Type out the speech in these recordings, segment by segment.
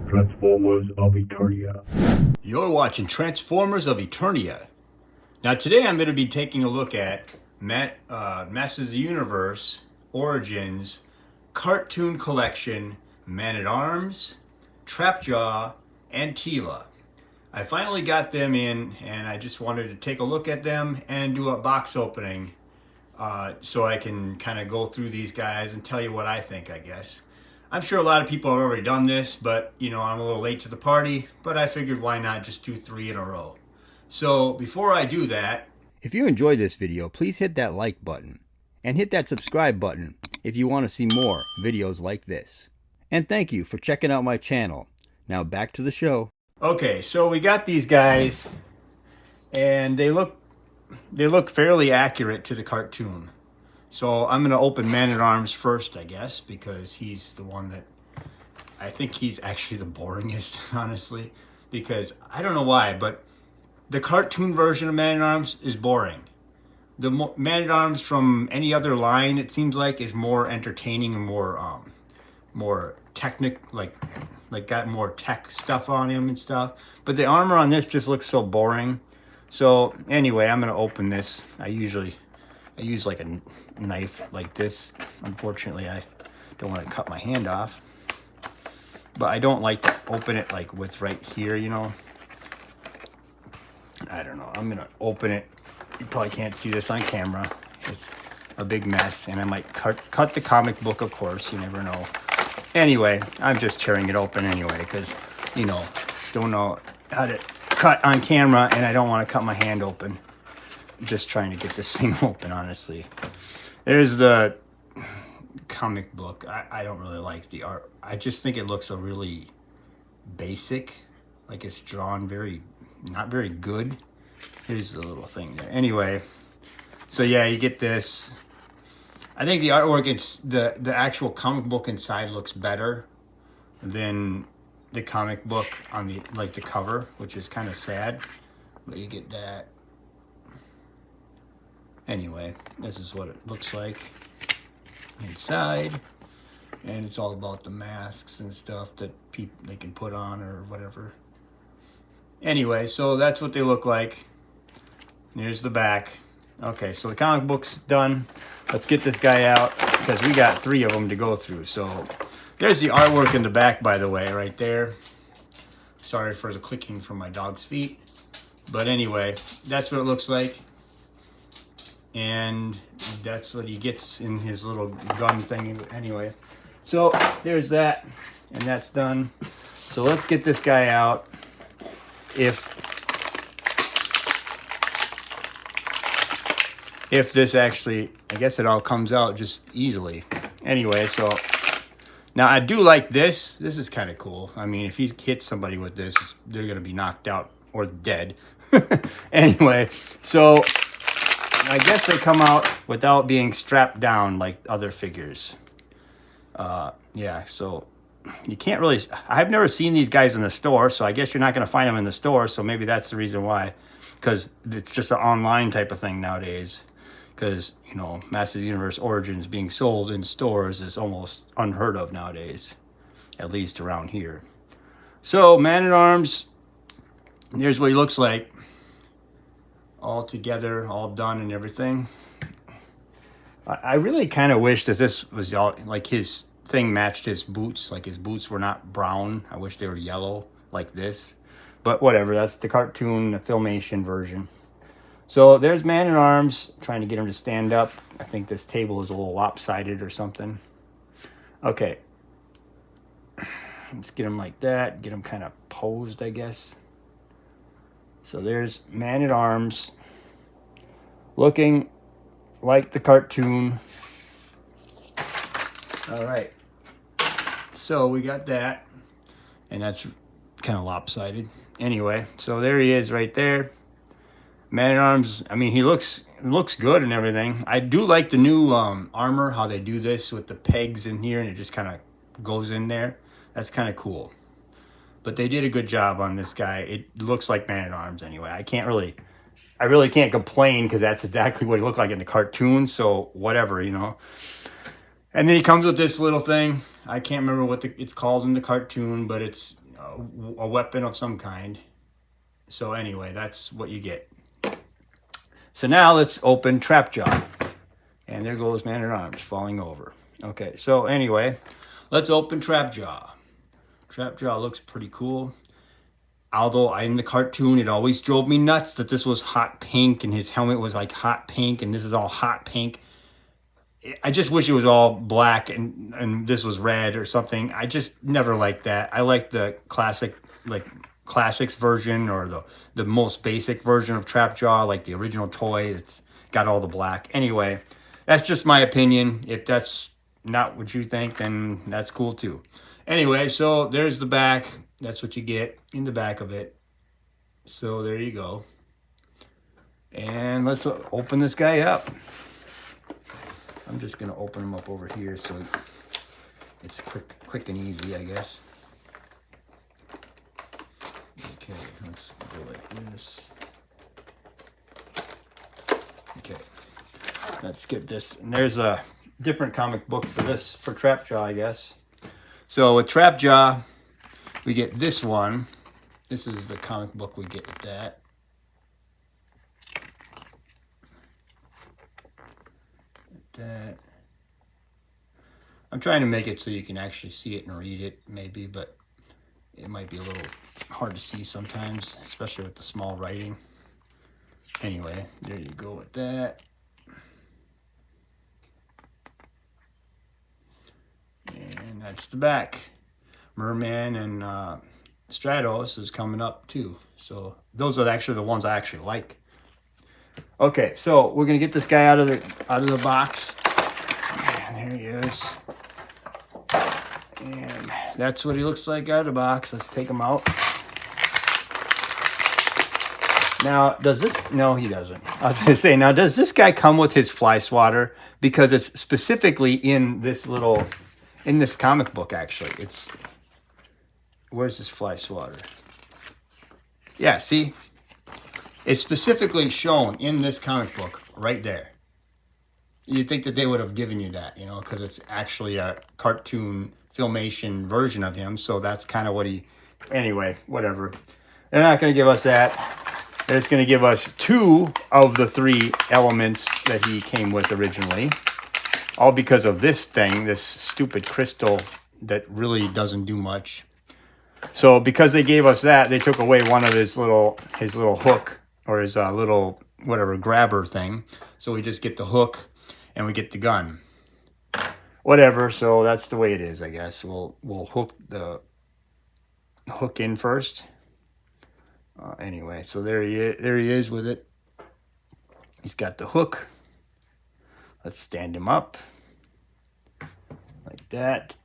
Transformers of Eternia. You're watching Transformers of Eternia. Now today I'm going to be taking a look at Masters of the Universe Origins Cartoon Collection Man-At-Arms, Trapjaw, and Teela. I finally got them in and I just wanted to take a look at them and do a box opening so I can kind of go through these guys and tell you what I think, I guess. I'm sure a lot of people have already done this, but you know, I'm a little late to the party, but I figured why not just do 3 in a row. So before I do that, if you enjoyed this video, please hit that like button and hit that subscribe button if you want to see more videos like this. And thank you for checking out my channel. Now back to the show. Okay, so we got these guys and they look fairly accurate to the cartoon. So I'm going to open Man-At-Arms first, I guess, because he's the one that I think he's actually the boringest, honestly, because I don't know why, but the cartoon version of Man-At-Arms is boring. The Man-At-Arms from any other line, it seems like, is more entertaining and more technic, like got more tech stuff on him and stuff. But the armor on this just looks so boring. So anyway, I'm going to open this. I use like a knife like this. Unfortunately, I don't want to cut my hand off. But I don't like to open it like with right here, you know. I don't know. I'm going to open it. You probably can't see this on camera. It's a big mess. And I might cut the comic book, of course. You never know. Anyway, I'm just tearing it open anyway because, you know, don't know how to cut on camera and I don't want to cut my hand open. I'm just trying to get this thing open, honestly. There's the comic book. I don't really like the art. I just think it looks a really basic. Like it's drawn not very good. Here's the little thing there. Anyway, so yeah, you get this. I think the artwork, it's the actual comic book inside looks better than the comic book on the the cover, which is kind of sad. But you get that. Anyway, this is what it looks like inside, and it's all about the masks and stuff that they can put on or whatever. Anyway, so that's what they look like. Here's the back. Okay, so the comic book's done. Let's get this guy out because we got 3 of them to go through. So there's the artwork in the back, by the way, right there. Sorry for the clicking from my dog's feet. But anyway, that's what it looks like. And that's what he gets in his little gun thing anyway. So there's that, and that's done. So let's get this guy out. If this actually, I guess it all comes out just easily. Anyway, so now I do like this. This is kind of cool. I mean, if he hits somebody with this, they're going to be knocked out or dead. Anyway, so I guess they come out without being strapped down like other figures. Yeah, so you can't really, I've never seen these guys in the store, so I guess you're not going to find them in the store, so maybe that's the reason why. Because it's just an online type of thing nowadays. Because, you know, Masters of the Universe Origins being sold in stores is almost unheard of nowadays. At least around here. So, Man-At-Arms, here's what he looks like. All together, all done and everything. I really kind of wish that this was all, like his thing matched his boots. Like his boots were not brown. I wish they were yellow like this. But whatever, that's the cartoon, the Filmation version. So there's Man-At-Arms, trying to get him to stand up. I think this table is a little lopsided or something. Okay. Let's get him like that. Get him kind of posed, I guess. So there's Man-At-Arms. Looking like the cartoon. All right. So we got that. And that's kind of lopsided. Anyway, so there he is right there. Man-At-Arms, I mean, he looks good and everything. I do like the new armor, how they do this with the pegs in here and it just kind of goes in there. That's kind of cool. But they did a good job on this guy. It looks like Man-At-Arms anyway. I really can't complain because that's exactly what he looked like in the cartoon. So whatever, you know. And then he comes with this little thing. I can't remember what it's called in the cartoon, but it's a weapon of some kind. So anyway, that's what you get. So now let's open Trapjaw. And there goes Man-At-Arms falling over. Okay, so anyway, let's open Trapjaw. Trapjaw looks pretty cool. Although in the cartoon, it always drove me nuts that this was hot pink and his helmet was like hot pink and this is all hot pink. I just wish it was all black and this was red or something. I just never liked that. I like the classics version, or the most basic version of Trapjaw, like the original toy. It's got all the black. Anyway, that's just my opinion. If that's not what you think, then that's cool too. Anyway, so there's the back. That's what you get in the back of it. So there you go. And let's open this guy up. I'm just going to open him up over here so it's quick and easy, I guess. Okay, let's go like this. Okay, let's get this. And there's a different comic book for this, for Trapjaw, I guess. So with Trapjaw, we get this one. This is the comic book we get with that. That. I'm trying to make it so you can actually see it and read it, maybe, but it might be a little hard to see sometimes, especially with the small writing. Anyway, there you go with that. And that's the back. Merman and Stratos is coming up too. So those are actually the ones I actually like. Okay, so we're gonna get this guy out of the box. And there he is. And that's what he looks like out of the box. Let's take him out. Now, does this? No, he doesn't. I was gonna say, now does this guy come with his fly swatter? Because it's specifically in this comic book. Actually, it's. Where's this fly swatter? Yeah, see? It's specifically shown in this comic book right there. You'd think that they would have given you that, because it's actually a cartoon filmation version of him. So that's kind of what he... Anyway, whatever. They're not going to give us that. They're just going to give us 2 of the 3 elements that he came with originally. All because of this thing, this stupid crystal that really doesn't do much. So because they gave us that, they took away one of his little hook, or his little whatever grabber thing. So we just get the hook and we get the gun. Whatever. So that's the way it is, I guess. We'll hook the hook in first. Anyway, so there he is with it. He's got the hook. Let's stand him up like that.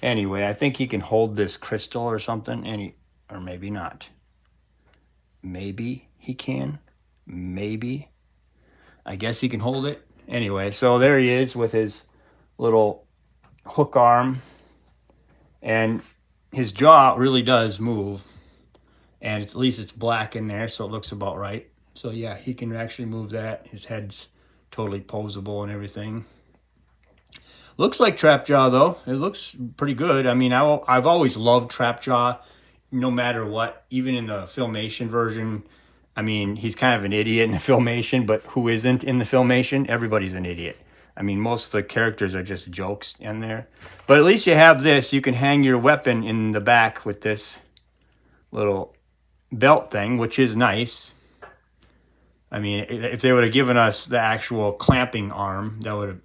Anyway, I think he can hold this crystal or something, or maybe not. Maybe he can. Maybe. I guess he can hold it. Anyway, so there he is with his little hook arm. And his jaw really does move. And at least it's black in there, so it looks about right. So yeah, he can actually move that. His head's totally posable and everything. Looks like Trapjaw, though. It looks pretty good. I mean, I've always loved Trapjaw, no matter what. Even in the Filmation version, I mean, he's kind of an idiot in the Filmation, but who isn't in the Filmation? Everybody's an idiot. I mean, most of the characters are just jokes in there. But at least you have this. You can hang your weapon in the back with this little belt thing, which is nice. I mean, if they would have given us the actual clamping arm, that would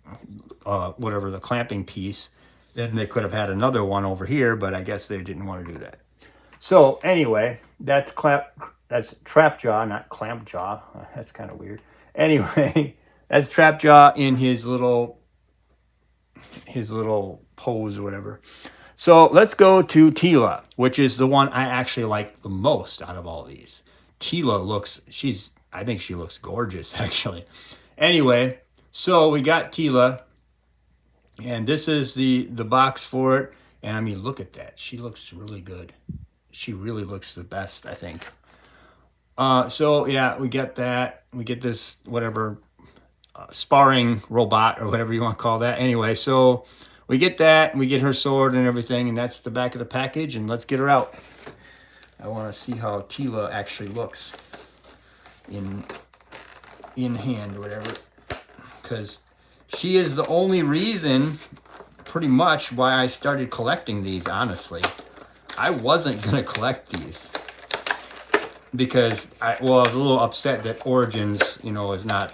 have, whatever, the clamping piece, then they could have had another one over here, but I guess they didn't want to do that. So anyway, that's Trapjaw, not Clampjaw. That's kind of weird. Anyway, that's Trapjaw in his little pose or whatever. So let's go to Teela, which is the one I actually like the most out of all these. Teela I think she looks gorgeous, actually. Anyway, so we got Teela, and this is the box for it. And I mean, look at that. She looks really good. She really looks the best, I think. So yeah, we get that. We get this, whatever, sparring robot or whatever you want to call that. Anyway, so we get that, and we get her sword and everything, and that's the back of the package, and let's get her out. I want to see how Teela actually looks in hand or whatever, because she is the only reason pretty much why I started collecting these. Honestly, I wasn't gonna collect these because I was a little upset that Origins, you know, is not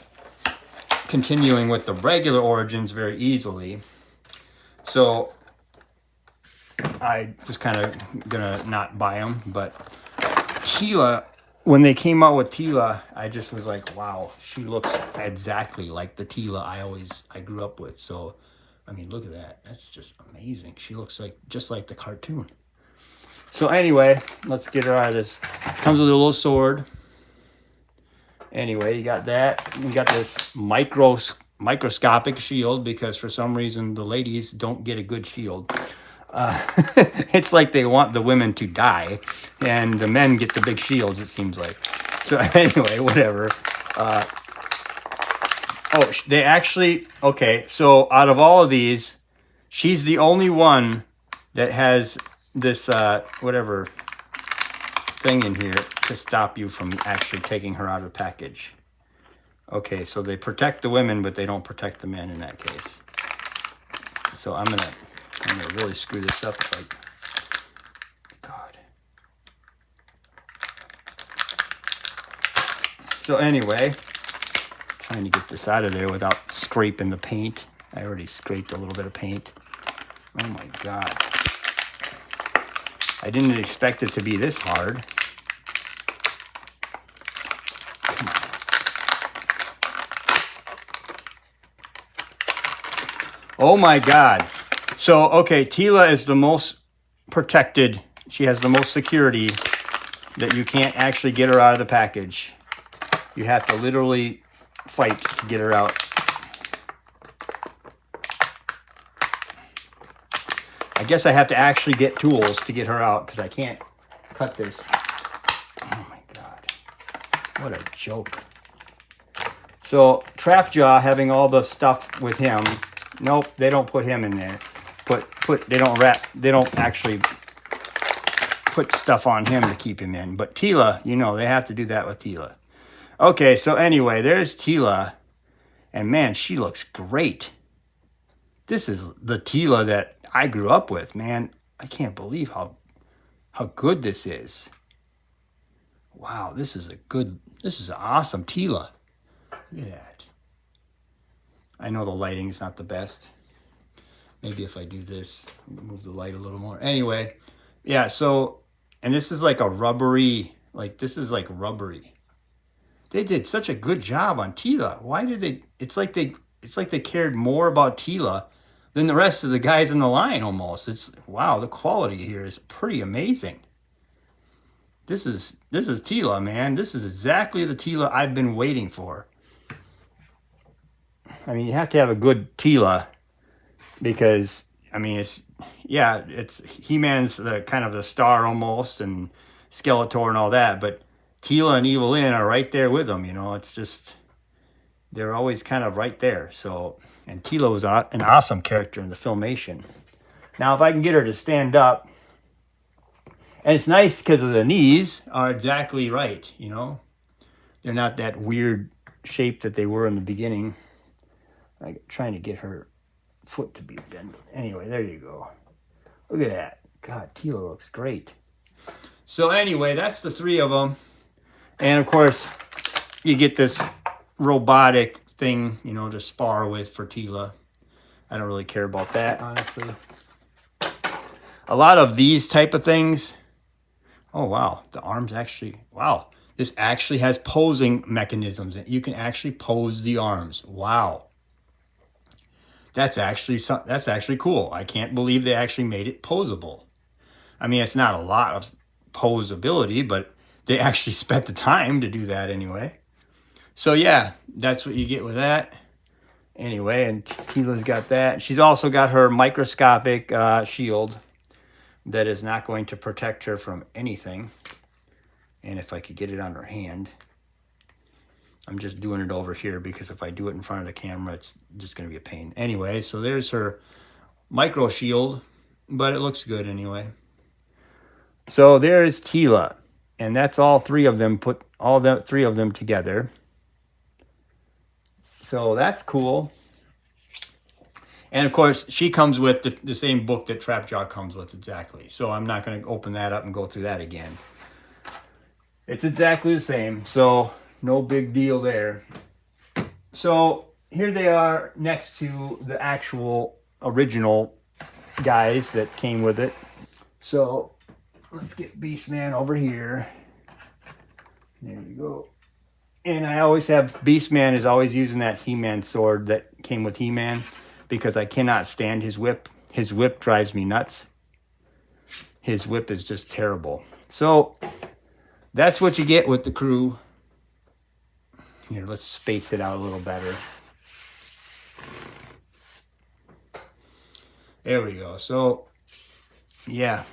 continuing with the regular Origins very easily, so I was kind of gonna not buy them. But Teela, when they came out with Teela, I just was like, wow, she looks exactly like the Teela I grew up with. So, I mean, look at that. That's just amazing. She looks like just like the cartoon. So anyway, let's get her out of this. Comes with a little sword. Anyway, you got that. You got this microscopic shield, because for some reason the ladies don't get a good shield. It's like they want the women to die, and the men get the big shields, it seems like. So anyway, whatever. Oh, they actually, okay, so out of all of these, she's the only one that has this, whatever thing in here to stop you from actually taking her out of the package. Okay, so they protect the women, but they don't protect the men in that case. So I'm gonna really screw this up. Like, God. So anyway, trying to get this out of there without scraping the paint. I already scraped a little bit of paint. Oh my God. I didn't expect it to be this hard. Come on. Oh my God. So, okay, Teela is the most protected. She has the most security that you can't actually get her out of the package. You have to literally fight to get her out. I guess I have to actually get tools to get her out, because I can't cut this. Oh my God. What a joke. So, Trapjaw having all the stuff with him. Nope, they don't put him in there. They don't actually put stuff on him to keep him in. But Teela, you know, they have to do that with Teela. Okay, so anyway, there's Teela. And man, she looks great. This is the Teela that I grew up with, man. I can't believe how good this is. Wow, this is an awesome Teela. Look at that. I know the lighting's not the best. Maybe if I do this, move the light a little more. Anyway, yeah, so, and this is like a rubbery, this is like rubbery. They did such a good job on Teela. Why did they, it's like they cared more about Teela than the rest of the guys in the line almost. It's, wow, the quality here is pretty amazing. This is Teela, man. This is exactly the Teela I've been waiting for. I mean, you have to have a good Teela, because, I mean, it's He-Man's the kind of the star almost, and Skeletor and all that, but Teela and Evil Lyn are right there with them, you know. It's just, they're always kind of right there. So, and Teela was an awesome character in the Filmation. Now, if I can get her to stand up, and it's nice because the knees are exactly right, you know. They're not that weird shape that they were in the beginning. I'm trying to get her foot to be bent. Anyway, there you go. Look at that. God, Teela looks great. So anyway, that's the three of them. And of course, you get this robotic thing, you know, to spar with for Teela. I don't really care about that, honestly. A lot of these type of things. Oh, wow. The arms actually, wow. This actually has posing mechanisms. You can actually pose the arms. Wow. That's actually cool. I can't believe they actually made it posable. I mean, it's not a lot of posability, but they actually spent the time to do that anyway. So yeah, that's what you get with that. Anyway, and Teela's got that. She's also got her microscopic shield that is not going to protect her from anything. And if I could get it on her hand. I'm just doing it over here because if I do it in front of the camera, it's just going to be a pain. Anyway, so there's her micro shield, but it looks good anyway. So there's Teela, and that's all three of them, put all the three of them together. So that's cool. And of course, she comes with the same book that Trapjaw comes with, exactly. So I'm not going to open that up and go through that again. It's exactly the same, so no big deal there. So here they are next to the actual original guys that came with it. So let's get Beastman over here. There we go. And I always have, Beastman is always using that He-Man sword that came with He-Man, because I cannot stand his whip. His whip drives me nuts. His whip is just terrible. So that's what you get with the crew. Here, let's space it out a little better. There we go. So, yeah.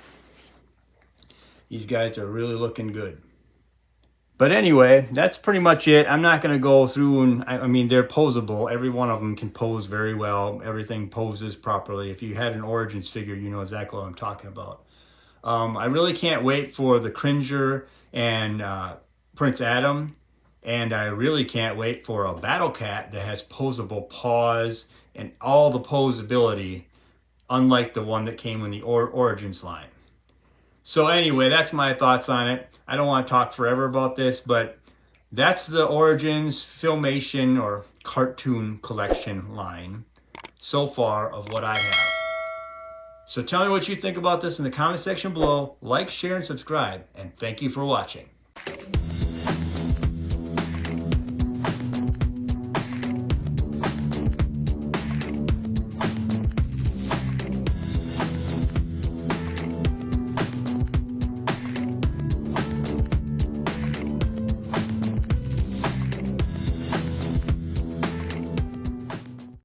These guys are really looking good. But anyway, that's pretty much it. I'm not going to go through and, I mean, they're posable. Every one of them can pose very well. Everything poses properly. If you had an Origins figure, you know exactly what I'm talking about. I really can't wait for the Cringer and Prince Adam. And I really can't wait for a Battle Cat that has posable paws and all the posability, unlike the one that came in the Origins line. So anyway, that's my thoughts on it. I don't want to talk forever about this, but that's the Origins Filmation or Cartoon Collection line so far of what I have. So tell me what you think about this in the comment section below. Like, share, and subscribe. And thank you for watching.